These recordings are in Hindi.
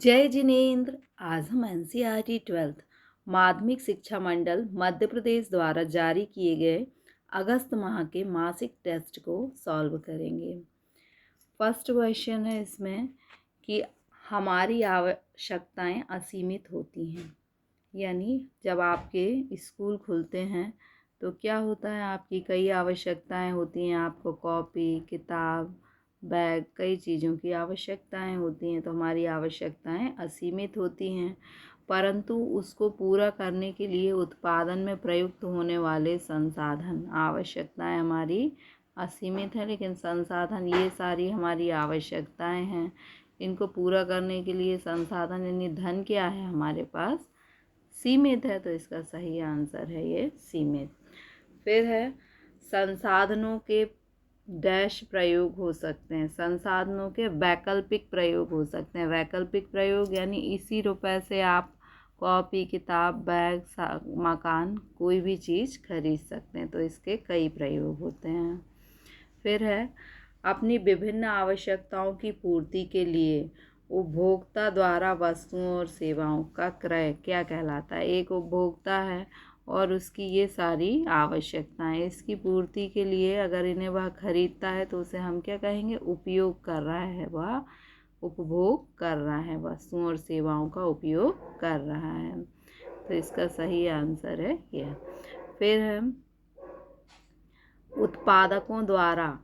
जय जिनेन्द्र। आज हम एनसीईआरटी 12th माध्यमिक शिक्षा मंडल मध्य प्रदेश द्वारा जारी किए गए अगस्त माह के मासिक टेस्ट को सॉल्व करेंगे। फर्स्ट क्वेश्चन है इसमें कि हमारी आवश्यकताएं असीमित होती हैं। यानी जब आपके स्कूल खुलते हैं तो क्या होता है, आपकी कई आवश्यकताएं होती हैं। आपको कॉपी, किताब, बैग, कई चीज़ों की आवश्यकताएं होती हैं। तो हमारी आवश्यकताएं असीमित होती हैं, परंतु उसको पूरा करने के लिए उत्पादन में प्रयुक्त होने वाले संसाधन, आवश्यकताएं हमारी असीमित है, लेकिन संसाधन ये सारी हमारी आवश्यकताएं हैं। इनको पूरा करने के लिए संसाधन यानी धन क्या है हमारे पास, सीमित है। तो इसका सही आंसर है ये सीमित। फिर है संसाधनों के डैश प्रयोग हो सकते हैं। संसाधनों के वैकल्पिक प्रयोग हो सकते हैं। वैकल्पिक प्रयोग यानी इसी रुपए से आप कॉपी, किताब, बैग, मकान, कोई भी चीज़ खरीद सकते हैं। तो इसके कई प्रयोग होते हैं। फिर है अपनी विभिन्न आवश्यकताओं की पूर्ति के लिए उपभोक्ता द्वारा वस्तुओं और सेवाओं का क्रय क्या कहलाता है। एक उपभोक्ता है और उसकी ये सारी आवश्यकताएं, इसकी पूर्ति के लिए अगर इन्हें वह खरीदता है तो उसे हम क्या कहेंगे, उपयोग कर रहा है, वह उपभोग कर रहा है, वस्तुओं और सेवाओं का उपयोग कर रहा है। तो इसका सही आंसर है यह। फिर हम उत्पादकों द्वारा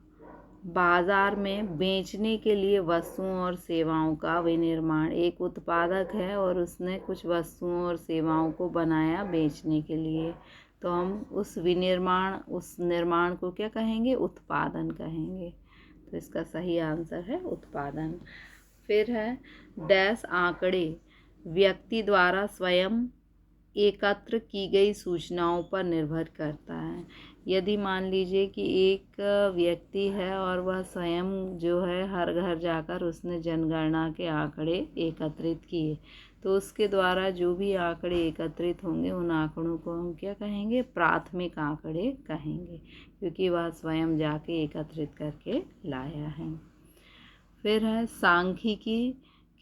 बाजार में बेचने के लिए वस्तुओं और सेवाओं का विनिर्माण। एक उत्पादक है और उसने कुछ वस्तुओं और सेवाओं को बनाया बेचने के लिए, तो हम उस निर्माण को क्या कहेंगे, उत्पादन कहेंगे। तो इसका सही आंसर है उत्पादन। फिर है डैश आंकड़े व्यक्ति द्वारा स्वयं एकत्र की गई सूचनाओं पर निर्भर करता है। यदि मान लीजिए कि एक व्यक्ति है और वह स्वयं जो है हर घर जाकर उसने जनगणना के आंकड़े एकत्रित किए, तो उसके द्वारा जो भी आंकड़े एकत्रित होंगे उन आंकड़ों को हम क्या कहेंगे, प्राथमिक आंकड़े कहेंगे, क्योंकि वह स्वयं जाके एकत्रित करके लाया है। फिर है सांख्यिकी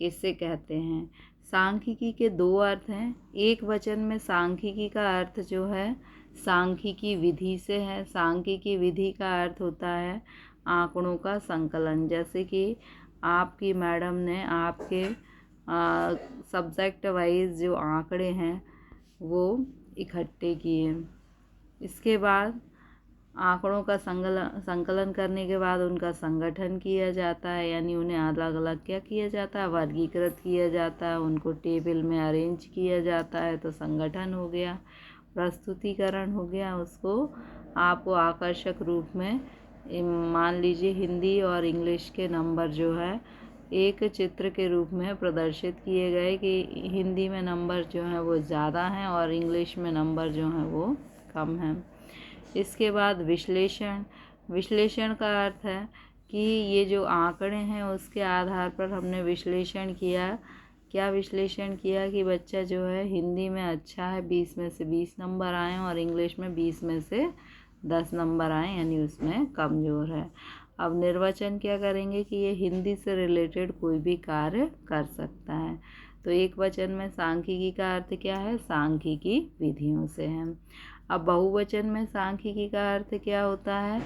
किसे कहते हैं। सांख्यिकी के दो अर्थ हैं। एक वचन में सांख्यिकी का अर्थ जो है सांख्यिकी विधि से है। सांख्यिकी विधि का अर्थ होता है आंकड़ों का संकलन। जैसे कि आपकी मैडम ने आपके सब्जेक्ट वाइज जो आंकड़े हैं वो इकट्ठे किए। इसके बाद आंकड़ों का संकलन करने के बाद उनका संगठन किया जाता है, यानी उन्हें अलग अलग क्या किया जाता है, वर्गीकृत किया जाता है, उनको टेबल में अरेंज किया जाता है। तो संगठन हो गया, प्रस्तुतिकरण हो गया। उसको आपको आकर्षक रूप में मान लीजिए हिंदी और इंग्लिश के नंबर जो है एक चित्र के रूप में प्रदर्शित किए गए कि हिंदी में नंबर जो हैं वो ज़्यादा हैं और इंग्लिश में नंबर जो हैं वो कम हैं। इसके बाद विश्लेषण। विश्लेषण का अर्थ है कि ये जो आंकड़े हैं उसके आधार पर हमने विश्लेषण किया। क्या विश्लेषण किया कि बच्चा जो है हिंदी में अच्छा है, 20 में से 20 नंबर आए, और इंग्लिश में 20 में से 10 नंबर आए, यानी उसमें कमज़ोर है। अब निर्वचन क्या करेंगे कि ये हिंदी से रिलेटेड कोई भी कार्य कर सकता है। तो एक वचन में सांख्यिकी का अर्थ क्या है, सांख्यिकी विधियों से है। अब बहुवचन में सांख्यिकी का अर्थ क्या होता है,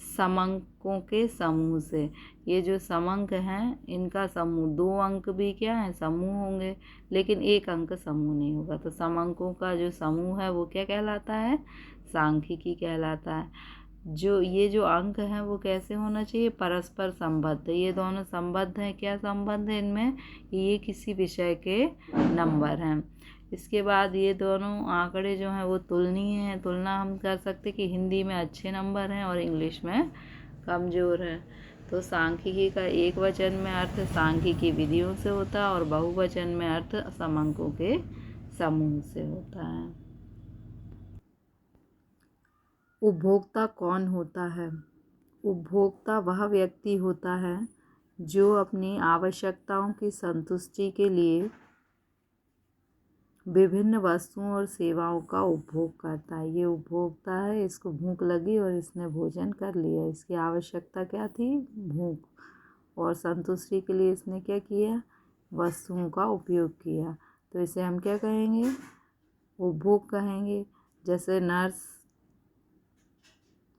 समंकों के समूह से। ये जो समंक हैं इनका समूह, 2 अंक भी क्या है, समूह होंगे, लेकिन 1 अंक समूह नहीं होगा। तो समंकों का जो समूह है वो क्या कहलाता है, सांख्यिकी कहलाता है। ये जो अंक हैं वो कैसे होना चाहिए, परस्पर संबद्ध। ये दोनों संबद्ध हैं। क्या संबंध है इनमें, ये किसी विषय के नंबर हैं। इसके बाद ये दोनों आंकड़े जो हैं वो तुलनीय हैं। तुलना हम कर सकते कि हिंदी में अच्छे नंबर हैं और इंग्लिश में कमज़ोर है। तो सांख्यिकी का एक वचन में अर्थ सांख्यिकी विधियों से होता है और बहुवचन में अर्थ समंकों के समूह से होता है। उपभोक्ता कौन होता है। उपभोक्ता वह व्यक्ति होता है जो अपनी आवश्यकताओं की संतुष्टि के लिए विभिन्न वस्तुओं और सेवाओं का उपभोग करता है। ये उपभोक्ता है, इसको भूख लगी और इसने भोजन कर लिया। इसकी आवश्यकता क्या थी, भूख, और संतुष्टि के लिए इसने क्या किया, वस्तुओं का उपयोग किया। तो इसे हम क्या कहेंगे? उपभोग कहेंगे। जैसे नर्स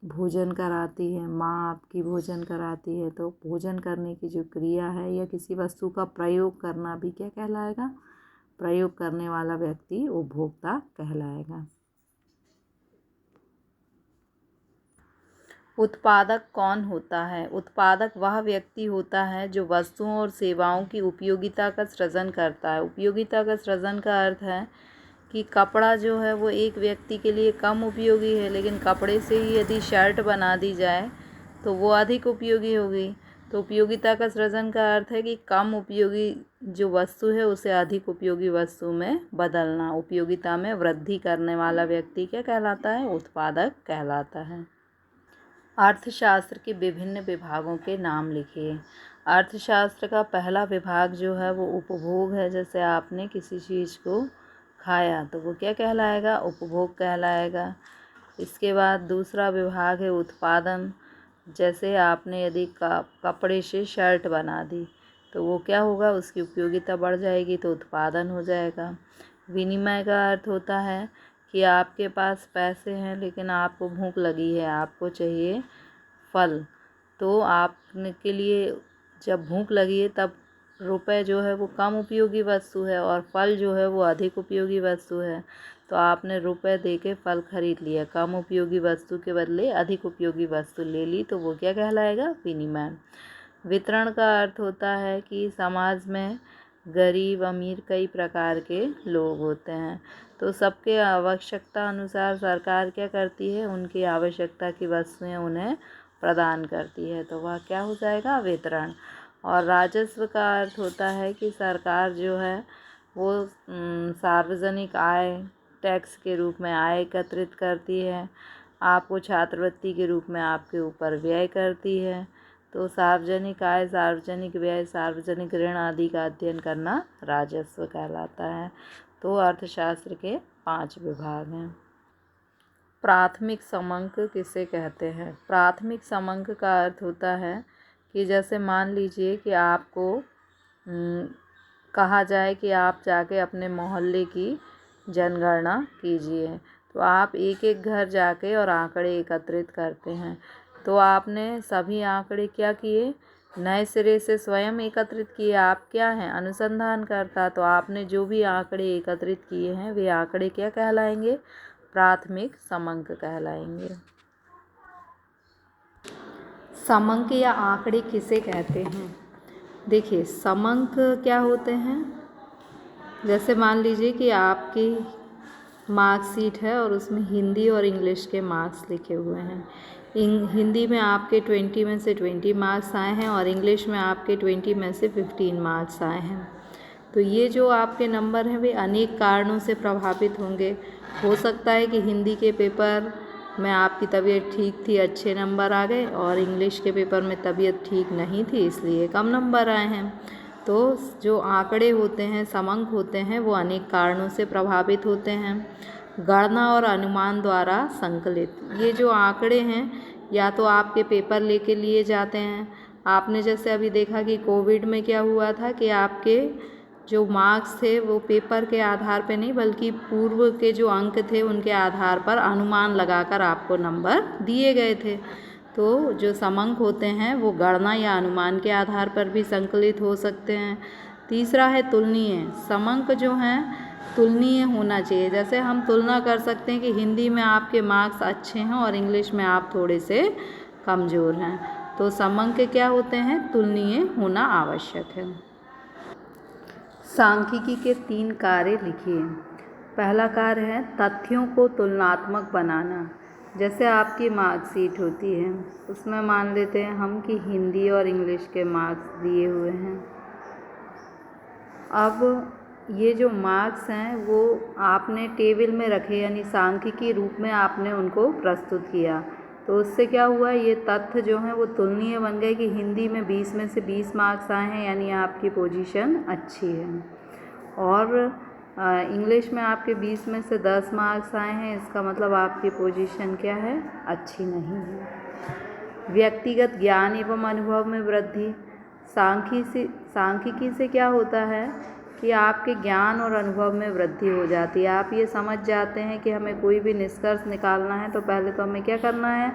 भोजन कराती है, माँ आपकी भोजन कराती है, तो भोजन करने की जो क्रिया है या किसी वस्तु का प्रयोग करना भी क्या कहलाएगा? प्रयोग करने वाला व्यक्ति उपभोक्ता कहलाएगा। उत्पादक कौन होता है? उत्पादक वह व्यक्ति होता है जो वस्तुओं और सेवाओं की उपयोगिता का सृजन करता है। उपयोगिता का सृजन का अर्थ है कि कपड़ा जो है वो एक व्यक्ति के लिए कम उपयोगी है, लेकिन कपड़े से ही यदि शर्ट बना दी जाए तो वो अधिक उपयोगी होगी। तो उपयोगिता का सृजन का अर्थ है कि कम उपयोगी जो वस्तु है उसे अधिक उपयोगी वस्तु में बदलना। उपयोगिता में वृद्धि करने वाला व्यक्ति क्या कहलाता है? उत्पादक कहलाता है। अर्थशास्त्र के विभिन्न विभागों के नाम लिखिए। अर्थशास्त्र का पहला विभाग जो है वो उपभोग है। जैसे आपने किसी चीज़ को खाया तो वो क्या कहलाएगा? उपभोग कहलाएगा। इसके बाद दूसरा विभाग है उत्पादन। जैसे आपने यदि कपड़े से शर्ट बना दी तो वो क्या होगा? उसकी उपयोगिता बढ़ जाएगी, तो उत्पादन हो जाएगा। विनिमय का अर्थ होता है कि आपके पास पैसे हैं लेकिन आपको भूख लगी है, आपको चाहिए फल, तो आपने के लिए जब भूख लगी है तब रुपए जो है वो कम उपयोगी वस्तु है और फल जो है वो अधिक उपयोगी वस्तु है, तो आपने रुपए दे के फल खरीद लिया, कम उपयोगी वस्तु के बदले अधिक उपयोगी वस्तु ले ली, तो वो क्या कहलाएगा? विनिमय। वितरण का अर्थ होता है कि समाज में गरीब अमीर कई प्रकार के लोग होते हैं, तो सबके आवश्यकता अनुसार सरकार क्या करती है? उनकी आवश्यकता की वस्तुएं उन्हें प्रदान करती है, तो वह क्या हो जाएगा? वितरण। और राजस्व का अर्थ होता है कि सरकार जो है वो सार्वजनिक आय टैक्स के रूप में आय एकत्रित करती है, आपको छात्रवृत्ति के रूप में आपके ऊपर व्यय करती है। तो सार्वजनिक आय, सार्वजनिक व्यय, सार्वजनिक ऋण आदि का अध्ययन करना राजस्व कहलाता है। तो अर्थशास्त्र के 5 विभाग हैं। प्राथमिक समंक किसे कहते हैं? प्राथमिक समंक का अर्थ होता है कि जैसे मान लीजिए कि आपको कहा जाए कि आप जाके अपने मोहल्ले की जनगणना कीजिए, तो आप एक एक घर जाके और आंकड़े एकत्रित करते हैं। तो आपने सभी आंकड़े क्या किए? नए सिरे से स्वयं एकत्रित किए। आप क्या हैं? अनुसंधानकर्ता। तो आपने जो भी आंकड़े एकत्रित किए हैं वे आंकड़े क्या कहलाएंगे? प्राथमिक समंक कहलाएंगे। समंक या आंकड़े किसे कहते हैं? देखिए, समंक क्या होते हैं? जैसे मान लीजिए कि आपकी मार्कशीट है और उसमें हिंदी और इंग्लिश के मार्क्स लिखे हुए हैं। हिंदी में आपके 20 में से 20 मार्क्स आए हैं और इंग्लिश में आपके 20 में से 15 मार्क्स आए हैं। तो ये जो आपके नंबर हैं वे अनेक कारणों से प्रभावित होंगे। हो सकता है कि हिंदी के पेपर में आपकी तबीयत ठीक थी, अच्छे नंबर आ गए, और इंग्लिश के पेपर में तबीयत ठीक नहीं थी इसलिए कम नंबर आए हैं। तो जो आंकड़े होते हैं, समंक होते हैं, वो अनेक कारणों से प्रभावित होते हैं। गणना और अनुमान द्वारा संकलित ये जो आंकड़े हैं या तो आपके पेपर लेके लिए जाते हैं। आपने जैसे अभी देखा कि कोविड में क्या हुआ था कि आपके जो मार्क्स थे वो पेपर के आधार पे नहीं बल्कि पूर्व के जो अंक थे उनके आधार पर अनुमान लगाकर आपको नंबर दिए गए थे। तो जो समंक होते हैं वो गणना या अनुमान के आधार पर भी संकलित हो सकते हैं। तीसरा है तुलनीय। समंक जो हैं तुलनीय होना चाहिए। जैसे हम तुलना कर सकते हैं कि हिंदी में आपके मार्क्स अच्छे हैं और इंग्लिश में आप थोड़े से कमज़ोर हैं, तो समंक क्या होते हैं? तुलनीय होना आवश्यक है। सांख्यिकी के 3 कार्य लिखिए। पहला कार्य है तथ्यों को तुलनात्मक बनाना। जैसे आपकी मार्कशीट होती है उसमें मान लेते हैं हम कि हिंदी और इंग्लिश के मार्क्स दिए हुए हैं। अब ये जो मार्क्स हैं वो आपने टेबल में रखे, यानी सांख्यिकी रूप में आपने उनको प्रस्तुत किया, तो उससे क्या हुआ? ये तथ्य जो हैं वो तुलनीय बन गए कि हिंदी में 20 में से 20 मार्क्स आए हैं, यानी आपकी पोजीशन अच्छी है, और इंग्लिश में आपके 20 में से 10 मार्क्स आए हैं, इसका मतलब आपकी पोजीशन क्या है? अच्छी नहीं है। व्यक्तिगत ज्ञान एवं अनुभव में वृद्धि। सांख्यिकी से क्या होता है कि आपके ज्ञान और अनुभव में वृद्धि हो जाती है। आप ये समझ जाते हैं कि हमें कोई भी निष्कर्ष निकालना है तो पहले तो हमें क्या करना है,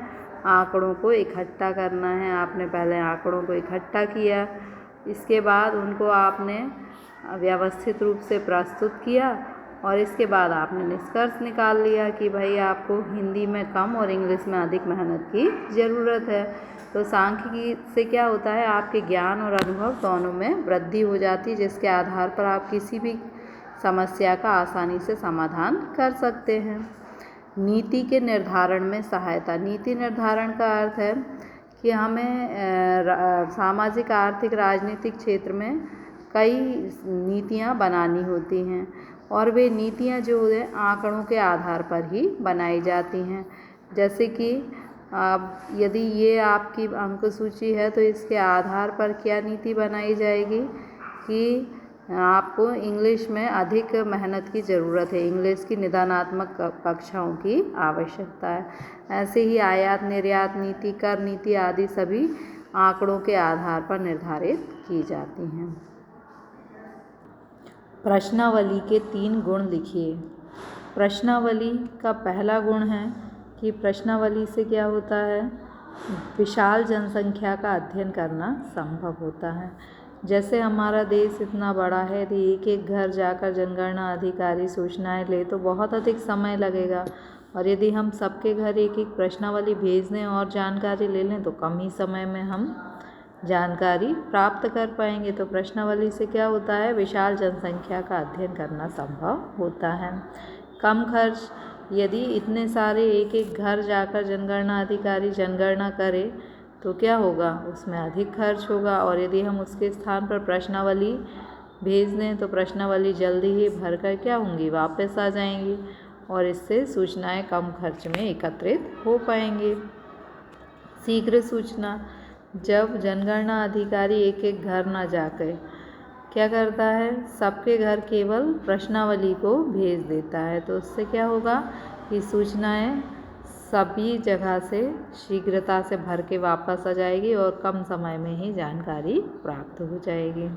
आंकड़ों को इकट्ठा करना है। आपने पहले आंकड़ों को इकट्ठा किया, इसके बाद उनको आपने व्यवस्थित रूप से प्रस्तुत किया और इसके बाद आपने निष्कर्ष निकाल लिया कि भाई आपको हिंदी में कम और इंग्लिश में अधिक मेहनत की ज़रूरत है। तो सांख्यिकी से क्या होता है, आपके ज्ञान और अनुभव दोनों में वृद्धि हो जाती है, जिसके आधार पर आप किसी भी समस्या का आसानी से समाधान कर सकते हैं। नीति के निर्धारण में सहायता। नीति निर्धारण का अर्थ है कि हमें सामाजिक, आर्थिक, राजनीतिक क्षेत्र में कई नीतियाँ बनानी होती हैं और वे नीतियाँ जो है आंकड़ों के आधार पर ही बनाई जाती हैं। जैसे कि यदि ये आपकी अंक सूची है तो इसके आधार पर क्या नीति बनाई जाएगी कि आपको इंग्लिश में अधिक मेहनत की ज़रूरत है, इंग्लिश की निदानात्मक कक्षाओं की आवश्यकता है। ऐसे ही आयात निर्यात नीति, कर नीति आदि सभी आंकड़ों के आधार पर निर्धारित की जाती हैं। प्रश्नावली के 3 गुण लिखिए। प्रश्नावली का पहला गुण है कि प्रश्नावली से क्या होता है, विशाल जनसंख्या का अध्ययन करना संभव होता है। जैसे हमारा देश इतना बड़ा है, यदि एक एक घर जाकर जनगणना अधिकारी सूचनाएं ले तो बहुत अधिक समय लगेगा, और यदि हम सबके घर एक एक प्रश्नावली भेज दें और जानकारी ले लें तो कम ही समय में हम जानकारी प्राप्त कर पाएंगे। तो प्रश्नावली से क्या होता है, विशाल जनसंख्या का अध्ययन करना संभव होता है। कम खर्च। यदि इतने सारे एक एक घर जाकर जनगणना अधिकारी जनगणना करे तो क्या होगा, उसमें अधिक खर्च होगा, और यदि हम उसके स्थान पर प्रश्नावली भेज दें तो प्रश्नावली जल्दी ही भरकर क्या होंगी, वापस आ जाएंगी, और इससे सूचनाएं कम खर्च में एकत्रित हो पाएंगी। शीघ्र सूचना। जब जनगणना अधिकारी एक एक घर ना जाकर क्या करता है, सबके घर केवल प्रश्नावली को भेज देता है, तो उससे क्या होगा कि सूचनाएं सभी जगह से शीघ्रता से भर के वापस आ जाएगी और कम समय में ही जानकारी प्राप्त हो जाएगी।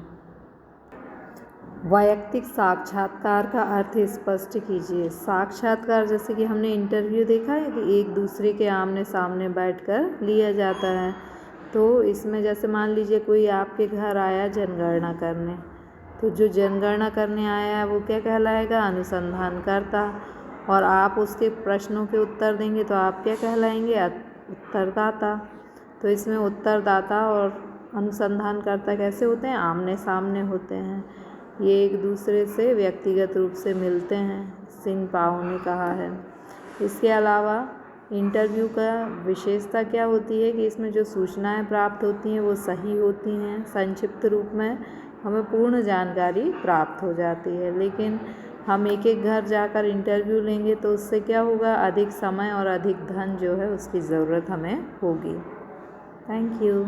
वैयक्तिक साक्षात्कार का अर्थ स्पष्ट कीजिए। साक्षात्कार जैसे कि हमने इंटरव्यू देखा है कि एक दूसरे के आमने सामने बैठकर लिया जाता है, तो इसमें जैसे मान लीजिए कोई आपके घर आया जनगणना करने, तो जो जनगणना करने आया है वो क्या कहलाएगा, अनुसंधानकर्ता, और आप उसके प्रश्नों के उत्तर देंगे तो आप क्या कहलाएंगे, उत्तरदाता। तो इसमें उत्तरदाता और अनुसंधानकर्ता कैसे होते हैं, आमने सामने होते हैं, ये एक दूसरे से व्यक्तिगत रूप से मिलते हैं, सिंह पाओ ने कहा है। इसके अलावा इंटरव्यू का विशेषता क्या होती है कि इसमें जो सूचनाएं प्राप्त होती हैं वो सही होती हैं, संक्षिप्त रूप में हमें पूर्ण जानकारी प्राप्त हो जाती है। लेकिन हम एक एक घर जाकर इंटरव्यू लेंगे तो उससे क्या होगा, अधिक समय और अधिक धन जो है उसकी ज़रूरत हमें होगी। Thank you.